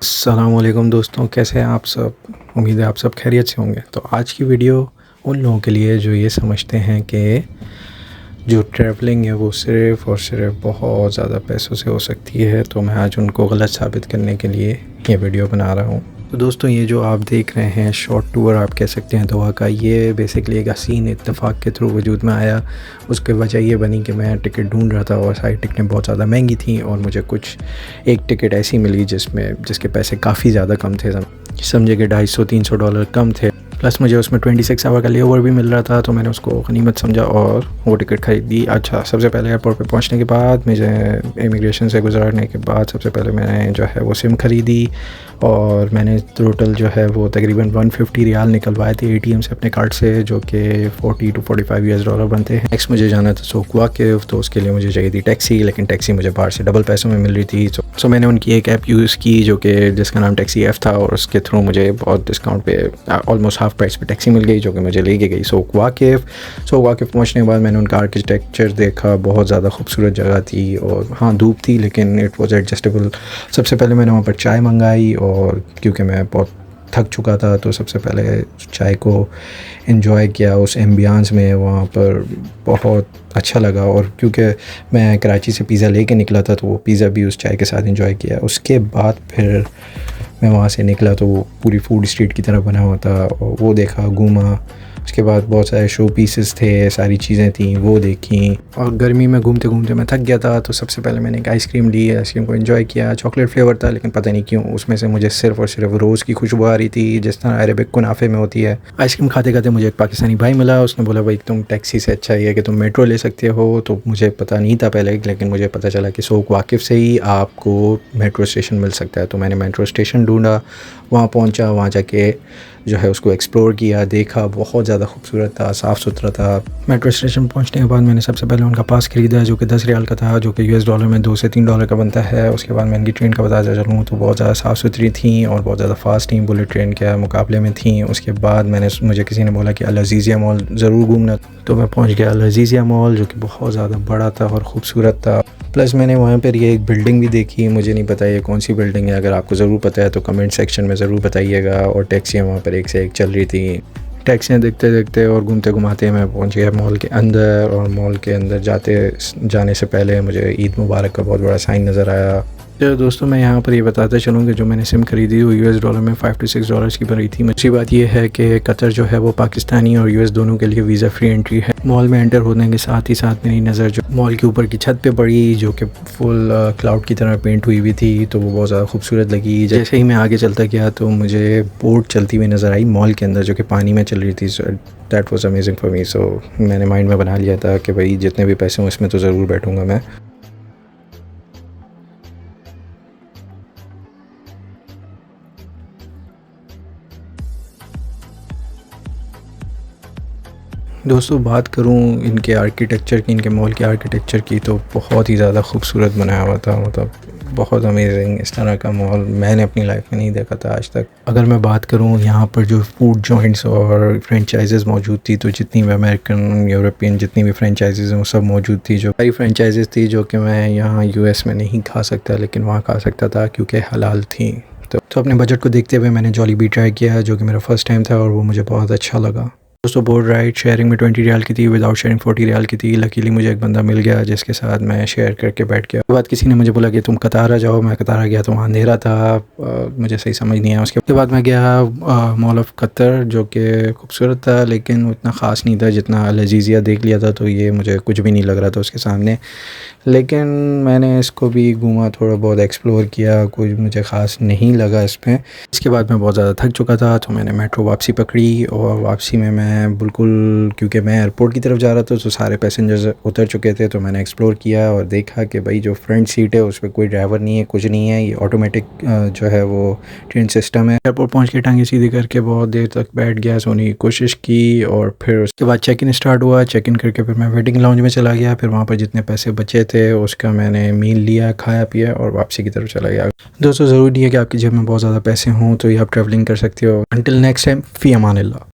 अस्सलामुअलैकुम दोस्तों, कैसे हैं आप सब। उम्मीद है आप सब खैरियत से होंगे। तो आज की वीडियो उन लोगों के लिए जो ये समझते हैं कि जो ट्रैवलिंग है वो सिर्फ़ और सिर्फ बहुत ज़्यादा पैसों से हो सकती है। तो मैं आज उनको गलत साबित करने के लिए ये वीडियो बना रहा हूँ। तो दोस्तों, ये जो आप देख रहे हैं शॉर्ट टूर आप कह सकते हैं दोहा का, ये बेसिकली एक हसीन इत्तेफाक के थ्रू वजूद में आया। उसकी वजह ये बनी कि मैं टिकट ढूंढ रहा था और सारी टिकटें बहुत ज़्यादा महंगी थी और मुझे कुछ एक टिकट ऐसी मिली जिसके पैसे काफ़ी ज़्यादा कम थे। समझे कि $250-300 कम थे, प्लस मुझे उसमें 26 आवर का लेओवर भी मिल रहा था। तो मैंने उसको गनीमत समझा और वो टिकट ख़रीदी। अच्छा, सबसे पहले एयरपोर्ट पे पहुंचने के बाद मुझे इमिग्रेशन से गुजरने के बाद सबसे पहले मैंने जो है वो सिम ख़रीदी और मैंने टोटल जो है वो तकरीबन 150 रियाल निकलवाए थे एटीएम से अपने कार्ड से, जो कि $40 to $45 बनते हैं। नेक्स्ट मुझे जाना था सूक़ वाक़िफ़, तो उसके लिए मुझे चाहिए थी टैक्सी, लेकिन टैक्सी मुझे बाहर से डबल पैसों में मिल रही थी। सो मैंने उनकी एक ऐप यूज़ की जो कि जिसका नाम टैक्सी ऐप था और उसके थ्रू मुझे बहुत डिस्काउंट पे ऑलमोस्ट हाफ़ प्राइस पे टैक्सी मिल गई, जो कि मुझे लेके गई सूक़ वाक़िफ़ पहुँचने के बाद मैंने उनका आर्किटेक्चर देखा। बहुत ज़्यादा खूबसूरत जगह थी और हाँ, धूप थी लेकिन इट वाज एडजस्टेबल। सबसे पहले मैंने वहाँ पर चाय मंगाई और क्योंकि मैं बहुत थक चुका था तो सबसे पहले चाय को एंजॉय किया उस एम्बियंस में। वहाँ पर बहुत अच्छा लगा और क्योंकि मैं कराची से पिज़्ज़ा लेके निकला था तो वो पिज़्ज़ा भी उस चाय के साथ एंजॉय किया। उसके बाद फिर मैं वहाँ से निकला तो वो पूरी फूड स्ट्रीट की तरह बना हुआ था और वो देखा, घूमा। उसके बाद बहुत सारे शो पीसेस थे, सारी चीज़ें थी, वो देखी। और गर्मी में घूमते घूमते मैं थक गया था तो सबसे पहले मैंने एक आइसक्रीम ली, आइसक्रीम को एंजॉय किया। चॉकलेट फ्लेवर था लेकिन पता नहीं क्यों उसमें से मुझे सिर्फ़ और सिर्फ रोज़ की खुशबू आ रही थी, जिस तरह अरेबिक कुनाफे में होती है। आइसक्रीम खाते खाते मुझे एक पाकिस्तानी भाई मिला। उसने बोला, भाई तुम टैक्सी से अच्छा ये है कि तुम मेट्रो ले सकते हो। तो मुझे पता नहीं था पहले, लेकिन मुझे पता चला कि सूक़ वाक़िफ़ से ही आपको मेट्रो स्टेशन मिल सकता है। तो मैंने मेट्रो स्टेशन ढूंढा, वहाँ पहुँचा, वहाँ जाके जो है उसको एक्सप्लोर किया, देखा। बहुत ज़्यादा खूबसूरत था, साफ़ सुथरा था। मेट्रो स्टेशन पहुँचने के बाद मैंने सबसे पहले उनका पास ख़रीदा जो कि 10 रियाल का था, जो कि US डॉलर में $2 से $3 का बनता है। उसके बाद मैं इनकी ट्रेन का बताया चलूँ तो बहुत ज़्यादा साफ़ सुथरी थी और बहुत ज़्यादा फ़ास्ट थी, बुलेट ट्रेन के मुकाबले में थी। उसके बाद मुझे किसी ने बोला कि अल अज़ीज़िया मॉल ज़रूर घूमना, तो मैं पहुँच गया अल अज़ीज़िया मॉल, जो कि बहुत ज़्यादा बड़ा था और ख़ूबसूरत था। प्लस मैंने वहाँ पर ये एक बिल्डिंग भी देखी। मुझे नहीं पता ये कौन सी बिल्डिंग है, अगर आपको ज़रूर पता है तो कमेंट सेक्शन में ज़रूर बताइएगा। और टैक्सियाँ वहाँ पर एक से एक चल रही थी। टैक्सियाँ देखते देखते और घूमते घुमाते मैं पहुँच गया मॉल के अंदर। और मॉल के अंदर जाने से पहले मुझे ईद मुबारक का बहुत बड़ा साइन नज़र आया। तो दोस्तों, मैं यहाँ पर ये बताता चलूँ कि जो मैंने सिम खरीदी वो US डॉलर में $5 to $6 की पड़ी थी। अच्छी बात यह है कि कतर जो है वो पाकिस्तानी और US दोनों के लिए वीज़ा फ्री एंट्री है। मॉल में एंटर होने के साथ ही साथ मेरी नज़र जो मॉल के ऊपर की छत पे पड़ी, जो कि फुल क्लाउड की तरह पेंट हुई हुई थी, तो वो बहुत ज़्यादा खूबसूरत लगी। जैसे ही मैं आगे चलता गया तो मुझे बोट चलती हुई नज़र आई मॉल के अंदर, जो कि पानी में चल रही थी। That was amazing for me. So मैंने माइंड में बना लिया था कि भाई जितने भी पैसे हों इसमें तो ज़रूर बैठूँगा मैं। दोस्तों, बात करूँ इनके आर्किटेक्चर की, इनके मॉल के आर्किटेक्चर की, तो बहुत ही ज़्यादा खूबसूरत बनाया हुआ था। मतलब बहुत अमेजिंग। इस तरह का मॉल मैंने अपनी लाइफ में नहीं देखा था आज तक। अगर मैं बात करूँ यहाँ पर जो फूड जॉइंट्स और फ्रेंचाइजेज़ मौजूद थी, तो जितनी भी अमेरिकन, यूरोपियन जितनी भी फ्रेंचाइजेज़ हैं वो सब मौजूद थी। जो सारी फ्रेंचाइजेज़ थी जो कि मैं यहाँ US में नहीं खा सकता, लेकिन वहाँ खा सकता था क्योंकि हलाल थी। तो अपने बजट को देखते हुए मैंने जॉलीबी ट्राई किया, जो कि मेरा फ़र्स्ट टाइम था और वो मुझे बहुत अच्छा लगा। दोस्तों, बोट राइड शेयरिंग में 20 रियाल की थी, विदाउट शेयरिंग 40 रियाल की थी। लकीली मुझे एक बंदा मिल गया जिसके साथ मैं शेयर करके बैठ गया। उसके बाद किसी ने मुझे बोला कि तुम कतार आ जाओ। मैं कतार आ गया तो वहाँ अंधेरा था, मुझे सही समझ नहीं आया। उसके बाद मैं गया मॉल ऑफ कतर, जो कि खूबसूरत था लेकिन उतना ख़ास नहीं था जितना अल अज़ीज़िया देख लिया था, तो ये मुझे कुछ भी नहीं लग रहा था उसके सामने। लेकिन मैंने इसको भी घूमा, थोड़ा बहुत एक्सप्लोर किया, कुछ मुझे ख़ास नहीं लगा इसमें। इसके बाद मैं बहुत ज़्यादा थक चुका था तो मैंने मेट्रो वापसी पकड़ी और वापसी में मैं बिल्कुल, क्योंकि मैं एयरपोर्ट की तरफ जा रहा था तो सारे पैसेंजर्स उतर चुके थे, तो मैंने एक्सप्लोर किया और देखा कि भाई जो फ्रंट सीट है उस पर कोई ड्राइवर नहीं है, कुछ नहीं है। ये ऑटोमेटिक जो है वो ट्रेन सिस्टम है। एयरपोर्ट पहुँच के टांगे सीधी करके बहुत देर तक बैठ गया, सोने की कोशिश की और फिर उसके बाद चेक इन स्टार्ट हुआ। चेक इन करके फिर मैं वेटिंग लाउंज में चला गया। फिर वहाँ पर जितने पैसे बचे थे उसका मैंने मील लिया, खाया पिया और वापसी की तरफ चला गया। दोस्तों, ज़रूरी है कि आपकी जेब में बहुत ज़्यादा पैसे हों तो ये आप ट्रैवलिंग कर सकते हो। अंटिल नेक्स्ट टाइम, फ़ी अमान अल्लाह।